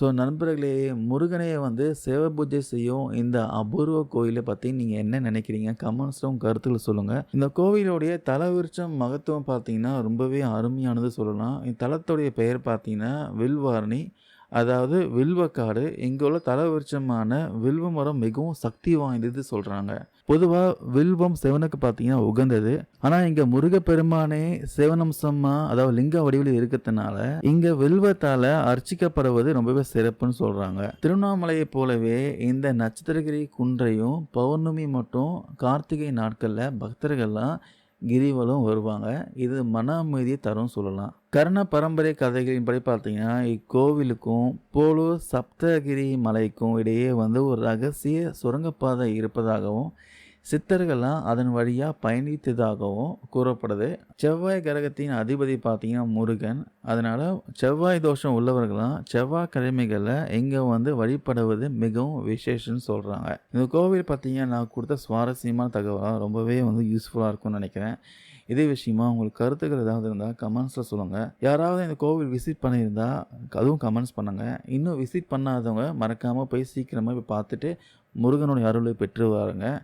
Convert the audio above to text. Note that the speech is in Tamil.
ஸோ நண்பர்களே, முருகனை சிவ பூஜை செய்யும் இந்த அபூர்வ கோயில பத்தி நீங்க என்ன நினைக்கிறீங்க? கமெண்ட்ஸ்ல உங்க கருத்துக்கள சொல்லுங்க. இந்த கோவிலுடைய தலவிருட்சம் மகத்துவம் பார்த்தீங்கன்னா, ரொம்பவே அருமையானது சொல்லலாம். இத்தலத்துடைய பெயர் பார்த்தீங்கன்னா, வில்வாரணி. அதாவது வில்வக்காடு. இங்க உள்ள தலவிருட்சமான வில்வ மரம் மிகவும் சக்தி வாய்ந்தது சொல்றாங்க. பொதுவா வில்வம் சிவனுக்கு பார்த்தீங்கன்னா உகந்தது. ஆனா இங்க முருகப்பெருமானே சிவனம்சமா அதாவது லிங்க வடிவில இருக்கத்துனால, இங்க வில்வத்தால அர்ச்சிக்கப்படுவது ரொம்பவே சிறப்புன்னு சொல்றாங்க. திருவண்ணாமலையைப் போலவே இந்த நட்சத்திரகிரி குன்றையும் பௌர்ணமி மற்றும் கார்த்திகை நாட்கள்ல பக்தர்கள்லாம் கிரிவலம் வருவாங்க. இது மன அமைதியை தரும்னு சொல்லலாம். கர்ண பரம்பரை கதைகளின்படி பார்த்தீங்கன்னா, இக்கோவிலுக்கும் போலூர் சப்தகிரி மலைக்கும் இடையே ஒரு ரகசிய சுரங்கப்பாதை இருப்பதாகவும், சித்தர்கள்லாம் அதன் வழியா பயணித்ததாகவும் கூறப்படுது. செவ்வாய் கிரகத்தின் அதிபதி பார்த்தீங்கன்னா முருகன். அதனால செவ்வாய் தோஷம் உள்ளவர்கள்லாம் செவ்வாய்க்கிழமைகள்ல இங்க வழிபடுவது மிகவும் விசேஷம்னு சொல்றாங்க. இந்த கோவில் பார்த்தீங்கன்னா, நான் கொடுத்த சுவாரஸ்யமான தகவலா ரொம்பவே யூஸ்ஃபுல்லா இருக்கும்னு நினைக்கிறேன். இதே விஷயமா உங்களுக்கு கருத்துக்கள் ஏதாவது இருந்தா கமெண்ட்ஸ்ல சொல்லுங்க. யாராவது இந்த கோவில் விசிட் பண்ணியிருந்தா அதுவும் கமெண்ட்ஸ் பண்ணுங்க. இன்னும் விசிட் பண்ணாதவங்க மறக்காம போய் சீக்கிரமா போய் பார்த்துட்டு முருகனுடைய அருளை பெற்று வாருங்க.